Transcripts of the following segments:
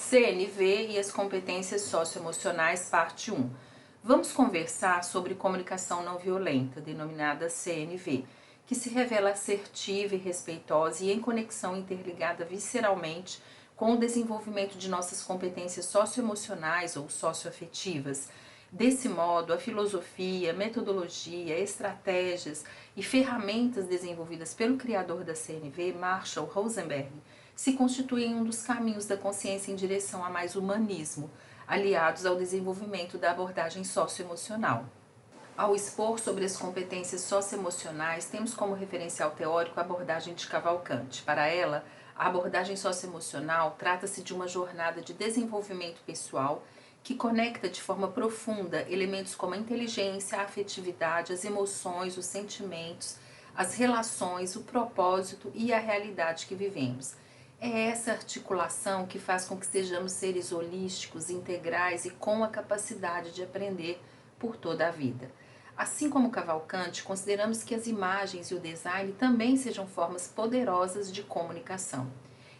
CNV e as competências socioemocionais, parte 1. Vamos conversar sobre comunicação não violenta, denominada CNV, que se revela assertiva e respeitosa e em conexão interligada visceralmente com o desenvolvimento de nossas competências socioemocionais ou socioafetivas. Desse modo, a filosofia, metodologia, estratégias e ferramentas desenvolvidas pelo criador da CNV, Marshall Rosenberg, se constituem um dos caminhos da consciência em direção a mais humanismo, aliados ao desenvolvimento da abordagem socioemocional. Ao expor sobre as competências socioemocionais, temos como referencial teórico a abordagem de Cavalcante. Para ela, a abordagem socioemocional trata-se de uma jornada de desenvolvimento pessoal que conecta de forma profunda elementos como a inteligência, a afetividade, as emoções, os sentimentos, as relações, o propósito e a realidade que vivemos. É essa articulação que faz com que sejamos seres holísticos, integrais e com a capacidade de aprender por toda a vida. Assim como Cavalcante, consideramos que as imagens e o design também sejam formas poderosas de comunicação.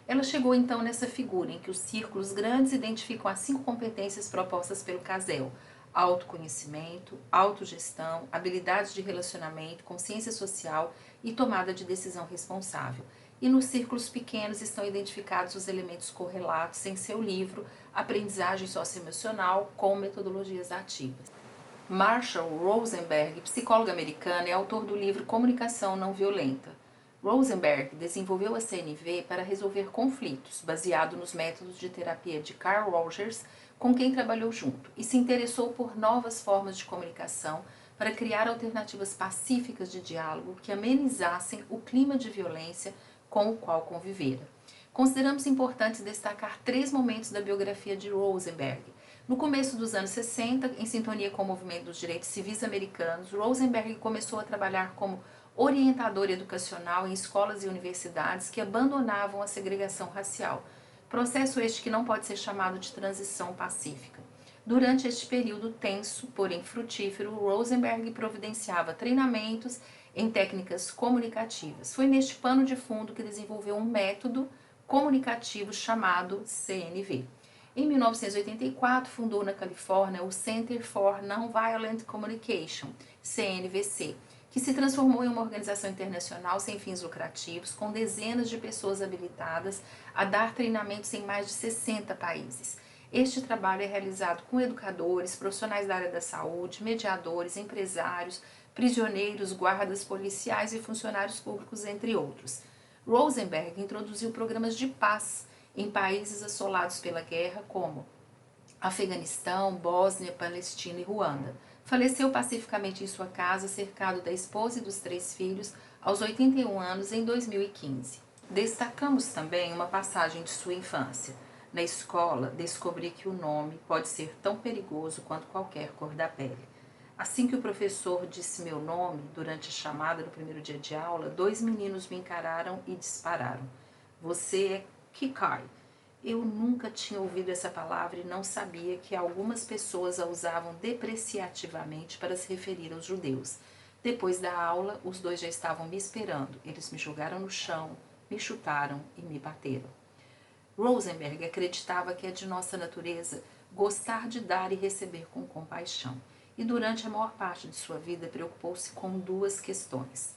Ela chegou então nessa figura em que os círculos grandes identificam as 5 competências propostas pelo Casel: autoconhecimento, autogestão, habilidades de relacionamento, consciência social e tomada de decisão responsável. E nos círculos pequenos estão identificados os elementos correlatos em seu livro Aprendizagem Socioemocional com Metodologias Ativas. Marshall Rosenberg, psicólogo americano, é autor do livro Comunicação Não Violenta. Rosenberg desenvolveu a CNV para resolver conflitos, baseado nos métodos de terapia de Carl Rogers, com quem trabalhou junto, e se interessou por novas formas de comunicação para criar alternativas pacíficas de diálogo que amenizassem o clima de violência com o qual convivera. Consideramos importante destacar 3 momentos da biografia de Rosenberg. No começo dos anos 60, em sintonia com o movimento dos direitos civis americanos, Rosenberg começou a trabalhar como orientador educacional em escolas e universidades que abandonavam a segregação racial, processo este que não pode ser chamado de transição pacífica. Durante este período tenso, porém frutífero, Rosenberg providenciava treinamentos em técnicas comunicativas. Foi neste pano de fundo que desenvolveu um método comunicativo chamado CNV. Em 1984, fundou na Califórnia o Center for Nonviolent Communication, CNVC, que se transformou em uma organização internacional sem fins lucrativos, com dezenas de pessoas habilitadas a dar treinamentos em mais de 60 países. Este trabalho é realizado com educadores, profissionais da área da saúde, mediadores, empresários, prisioneiros, guardas policiais e funcionários públicos, entre outros. Rosenberg introduziu programas de paz em países assolados pela guerra, como Afeganistão, Bósnia, Palestina e Ruanda. Faleceu pacificamente em sua casa, cercado da esposa e dos 3 filhos, aos 81 anos, em 2015. Destacamos também uma passagem de sua infância. Na escola, descobri que o nome pode ser tão perigoso quanto qualquer cor da pele. Assim que o professor disse meu nome, durante a chamada no primeiro dia de aula, 2 meninos me encararam e dispararam. Você é Kikai. Eu nunca tinha ouvido essa palavra e não sabia que algumas pessoas a usavam depreciativamente para se referir aos judeus. Depois da aula, os 2 já estavam me esperando. Eles me jogaram no chão, me chutaram e me bateram. Rosenberg acreditava que é de nossa natureza gostar de dar e receber com compaixão. E durante a maior parte de sua vida preocupou-se com 2 questões.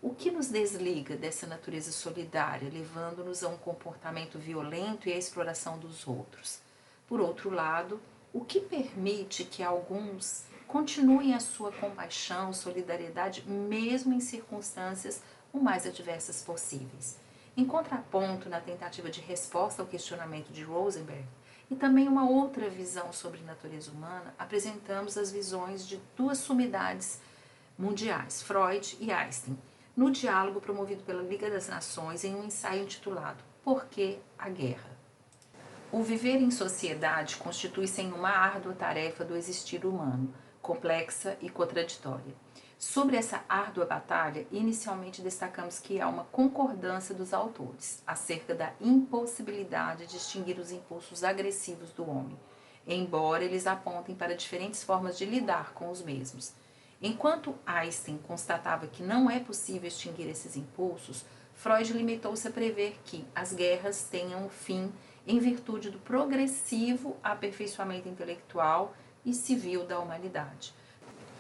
O que nos desliga dessa natureza solidária, levando-nos a um comportamento violento e à exploração dos outros? Por outro lado, o que permite que alguns continuem a sua compaixão, solidariedade, mesmo em circunstâncias o mais adversas possíveis? Em contraponto, na tentativa de resposta ao questionamento de Rosenberg, e também uma outra visão sobre a natureza humana, apresentamos as visões de 2 sumidades mundiais, Freud e Einstein, no diálogo promovido pela Liga das Nações em um ensaio intitulado Por que a Guerra? O viver em sociedade constitui-se em uma árdua tarefa do existir humano, complexa e contraditória. Sobre essa árdua batalha, inicialmente destacamos que há uma concordância dos autores acerca da impossibilidade de distinguir os impulsos agressivos do homem, embora eles apontem para diferentes formas de lidar com os mesmos. Enquanto Einstein constatava que não é possível extinguir esses impulsos, Freud limitou-se a prever que as guerras tenham fim em virtude do progressivo aperfeiçoamento intelectual e civil da humanidade.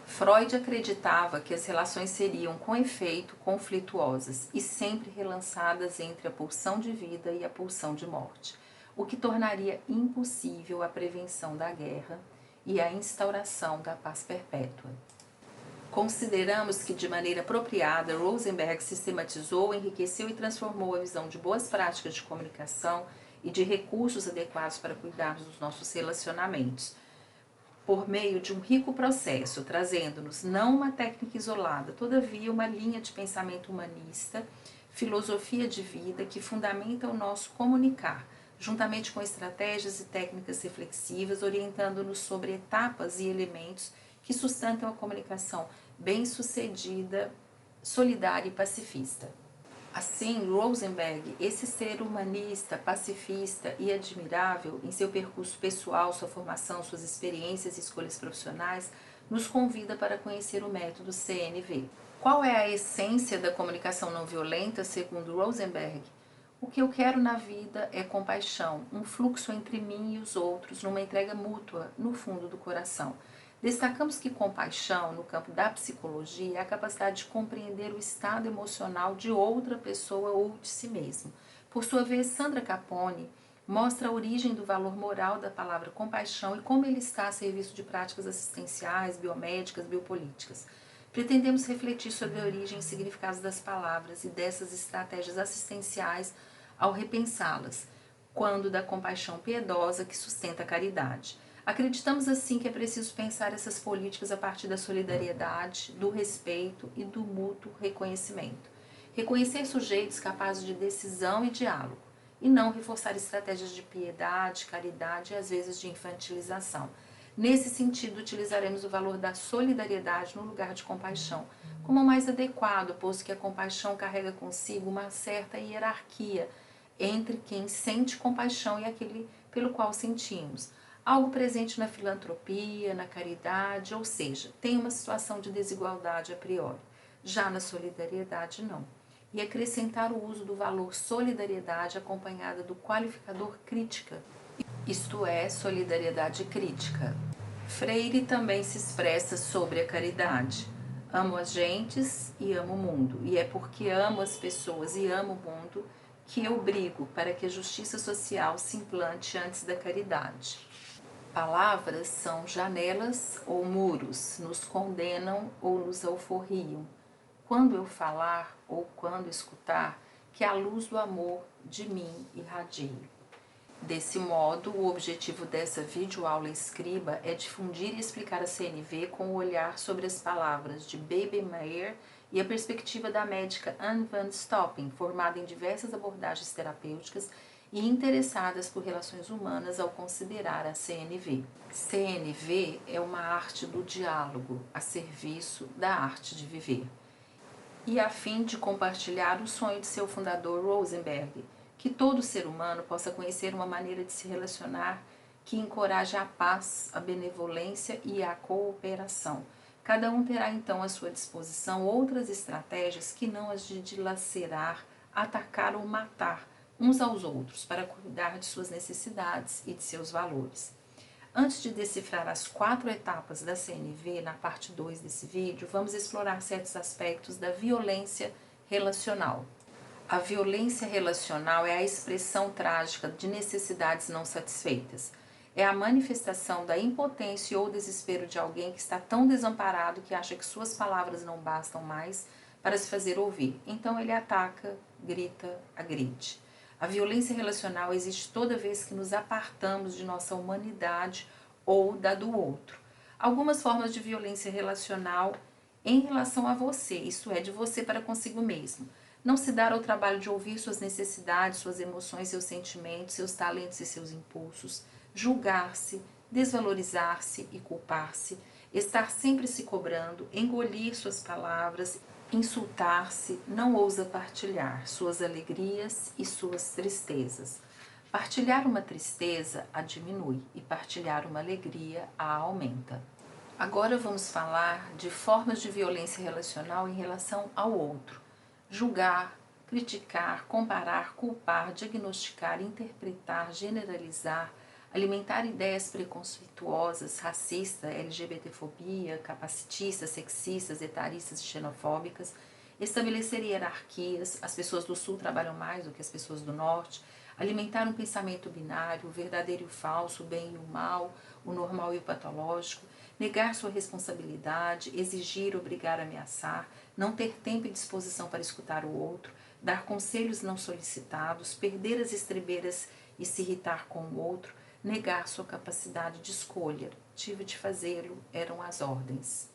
Freud acreditava que as relações seriam, com efeito, conflituosas e sempre relançadas entre a pulsão de vida e a pulsão de morte, o que tornaria impossível a prevenção da guerra e a instauração da paz perpétua. Consideramos que, de maneira apropriada, Rosenberg sistematizou, enriqueceu e transformou a visão de boas práticas de comunicação e de recursos adequados para cuidarmos dos nossos relacionamentos, por meio de um rico processo, trazendo-nos não uma técnica isolada, todavia uma linha de pensamento humanista, filosofia de vida que fundamenta o nosso comunicar, juntamente com estratégias e técnicas reflexivas, orientando-nos sobre etapas e elementos que sustentam a comunicação bem-sucedida, solidária e pacifista. Assim, Rosenberg, esse ser humanista, pacifista e admirável em seu percurso pessoal, sua formação, suas experiências e escolhas profissionais, nos convida para conhecer o método CNV. Qual é a essência da comunicação não violenta, segundo Rosenberg? O que eu quero na vida é compaixão, um fluxo entre mim e os outros, numa entrega mútua, no fundo do coração. Destacamos que compaixão, no campo da psicologia, é a capacidade de compreender o estado emocional de outra pessoa ou de si mesmo. Por sua vez, Sandra Capone mostra a origem do valor moral da palavra compaixão e como ele está a serviço de práticas assistenciais, biomédicas, biopolíticas. Pretendemos refletir sobre a origem e significados das palavras e dessas estratégias assistenciais ao repensá-las, quando da compaixão piedosa que sustenta a caridade. Acreditamos assim que é preciso pensar essas políticas a partir da solidariedade, do respeito e do mútuo reconhecimento. Reconhecer sujeitos capazes de decisão e diálogo, e não reforçar estratégias de piedade, caridade e às vezes de infantilização. Nesse sentido, utilizaremos o valor da solidariedade no lugar de compaixão, como mais adequado, posto que a compaixão carrega consigo uma certa hierarquia entre quem sente compaixão e aquele pelo qual sentimos. Algo presente na filantropia, na caridade, ou seja, tem uma situação de desigualdade a priori. Já na solidariedade, não. E acrescentar o uso do valor solidariedade acompanhada do qualificador crítica, isto é, solidariedade crítica. Freire também se expressa sobre a caridade. Amo as gentes e amo o mundo, e é porque amo as pessoas e amo o mundo que eu brigo para que a justiça social se implante antes da caridade. Palavras são janelas ou muros, nos condenam ou nos alforriam. Quando eu falar ou quando escutar, que a luz do amor de mim irradie. Desse modo, o objetivo dessa videoaula escriba é difundir e explicar a CNV com o olhar sobre as palavras de Baby Meyer e a perspectiva da médica Anne van Stoppen, formada em diversas abordagens terapêuticas e interessadas por relações humanas ao considerar a CNV. CNV é uma arte do diálogo, a serviço da arte de viver. E a fim de compartilhar o sonho de seu fundador Rosenberg, que todo ser humano possa conhecer uma maneira de se relacionar que encoraje a paz, a benevolência e a cooperação. Cada um terá então à sua disposição outras estratégias que não as de dilacerar, atacar ou matar uns aos outros para cuidar de suas necessidades e de seus valores. Antes de decifrar as 4 etapas da CNV, na parte 2 desse vídeo, vamos explorar certos aspectos da violência relacional. A violência relacional é a expressão trágica de necessidades não satisfeitas. É a manifestação da impotência ou desespero de alguém que está tão desamparado que acha que suas palavras não bastam mais para se fazer ouvir. Então ele ataca, grita, agride. A violência relacional existe toda vez que nos apartamos de nossa humanidade ou da do outro. Algumas formas de violência relacional em relação a você, isto é, de você para consigo mesmo. Não se dar ao trabalho de ouvir suas necessidades, suas emoções, seus sentimentos, seus talentos e seus impulsos, julgar-se, desvalorizar-se e culpar-se, estar sempre se cobrando, engolir suas palavras, insultar-se, não ousa partilhar suas alegrias e suas tristezas. Partilhar uma tristeza a diminui e partilhar uma alegria a aumenta. Agora vamos falar de formas de violência relacional em relação ao outro. Julgar, criticar, comparar, culpar, diagnosticar, interpretar, generalizar, alimentar ideias preconceituosas, racista, LGBTfobia, capacitistas, sexistas, etaristas e xenofóbicas, estabelecer hierarquias, as pessoas do Sul trabalham mais do que as pessoas do Norte, alimentar um pensamento binário, o verdadeiro e o falso, o bem e o mal, o normal e o patológico, negar sua responsabilidade, exigir, obrigar, ameaçar, não ter tempo e disposição para escutar o outro, dar conselhos não solicitados, perder as estribeiras e se irritar com o outro, negar sua capacidade de escolha. Tive de fazê-lo, eram as ordens.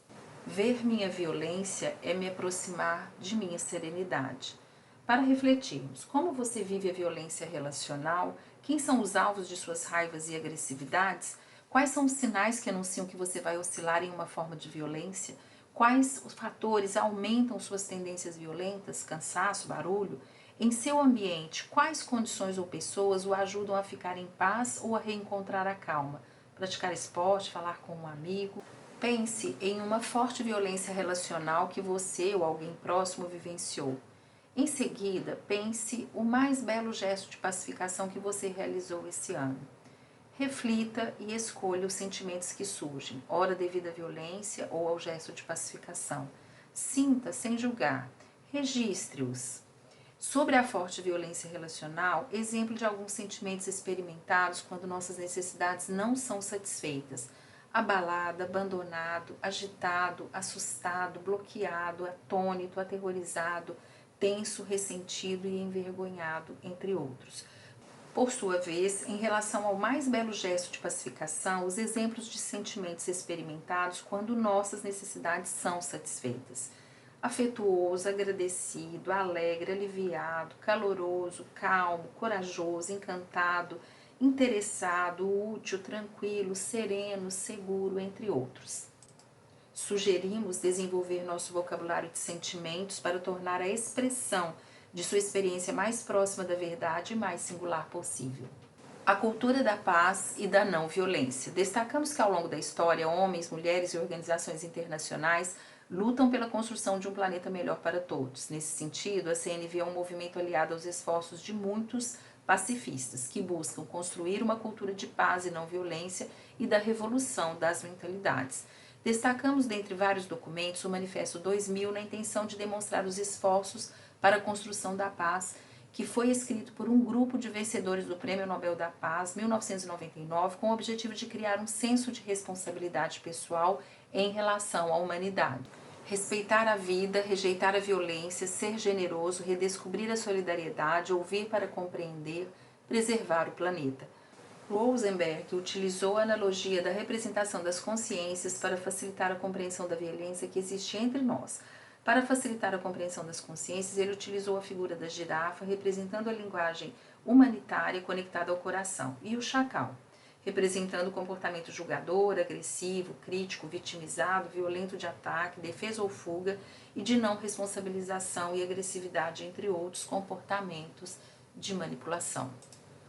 Ver minha violência é me aproximar de minha serenidade. Para refletirmos, como você vive a violência relacional? Quem são os alvos de suas raivas e agressividades? Quais são os sinais que anunciam que você vai oscilar em uma forma de violência? Quais os fatores aumentam suas tendências violentas, cansaço, barulho? Em seu ambiente, quais condições ou pessoas o ajudam a ficar em paz ou a reencontrar a calma? Praticar esporte, falar com um amigo? Pense em uma forte violência relacional que você ou alguém próximo vivenciou. Em seguida, pense o mais belo gesto de pacificação que você realizou esse ano. Reflita e escolha os sentimentos que surgem, ora devido à violência ou ao gesto de pacificação. Sinta sem julgar, registre-os. Sobre a forte violência relacional, exemplo de alguns sentimentos experimentados quando nossas necessidades não são satisfeitas. Abalado, abandonado, agitado, assustado, bloqueado, atônito, aterrorizado, tenso, ressentido e envergonhado, entre outros. Por sua vez, em relação ao mais belo gesto de pacificação, os exemplos de sentimentos experimentados quando nossas necessidades são satisfeitas. Afetuoso, agradecido, alegre, aliviado, caloroso, calmo, corajoso, encantado, interessado, útil, tranquilo, sereno, seguro, entre outros. Sugerimos desenvolver nosso vocabulário de sentimentos para tornar a expressão de sua experiência mais próxima da verdade e mais singular possível. A cultura da paz e da não violência. Destacamos que ao longo da história, homens, mulheres e organizações internacionais lutam pela construção de um planeta melhor para todos. Nesse sentido, a CNV é um movimento aliado aos esforços de muitos pacifistas que buscam construir uma cultura de paz e não violência e da revolução das mentalidades. Destacamos, dentre vários documentos, o Manifesto 2000 na intenção de demonstrar os esforços para a construção da paz, que foi escrito por um grupo de vencedores do Prêmio Nobel da Paz, 1999, com o objetivo de criar um senso de responsabilidade pessoal em relação à humanidade. Respeitar a vida, rejeitar a violência, ser generoso, redescobrir a solidariedade, ouvir para compreender, preservar o planeta. Rosenberg utilizou a analogia da representação das consciências para facilitar a compreensão da violência que existe entre nós. Para facilitar a compreensão das consciências, ele utilizou a figura da girafa, representando a linguagem humanitária conectada ao coração, e o chacal, representando o comportamento julgador, agressivo, crítico, vitimizado, violento de ataque, defesa ou fuga, e de não responsabilização e agressividade, entre outros comportamentos de manipulação.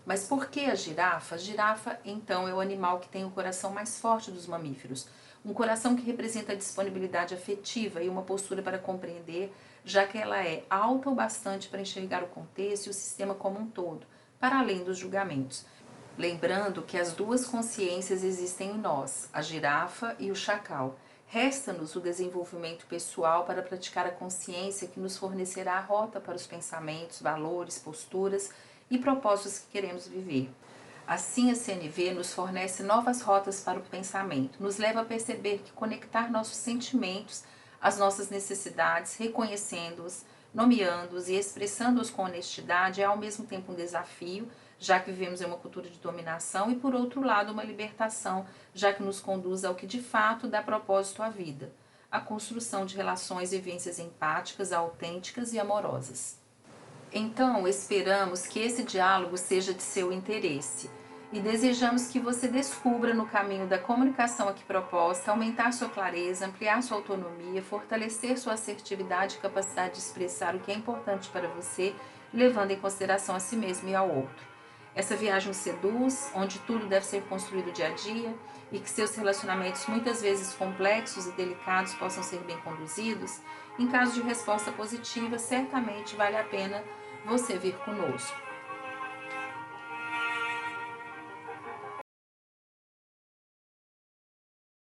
Mas por que a girafa? A girafa, então, é o animal que tem o coração mais forte dos mamíferos. Um coração que representa a disponibilidade afetiva e uma postura para compreender, já que ela é alta o bastante para enxergar o contexto e o sistema como um todo, para além dos julgamentos. Lembrando que as duas consciências existem em nós, a girafa e o chacal. Resta-nos o desenvolvimento pessoal para praticar a consciência que nos fornecerá a rota para os pensamentos, valores, posturas e propósitos que queremos viver. Assim, a CNV nos fornece novas rotas para o pensamento, nos leva a perceber que conectar nossos sentimentos às nossas necessidades, reconhecendo-os, nomeando-os e expressando-os com honestidade é ao mesmo tempo um desafio, já que vivemos em uma cultura de dominação, e por outro lado uma libertação, já que nos conduz ao que de fato dá propósito à vida, a construção de relações e vivências empáticas, autênticas e amorosas. Então, esperamos que esse diálogo seja de seu interesse e desejamos que você descubra no caminho da comunicação aqui proposta aumentar sua clareza, ampliar sua autonomia, fortalecer sua assertividade e capacidade de expressar o que é importante para você, levando em consideração a si mesmo e ao outro. Essa viagem o seduz, onde tudo deve ser construído dia a dia e que seus relacionamentos, muitas vezes complexos e delicados, possam ser bem conduzidos? Em caso de resposta positiva, certamente vale a pena você vir conosco.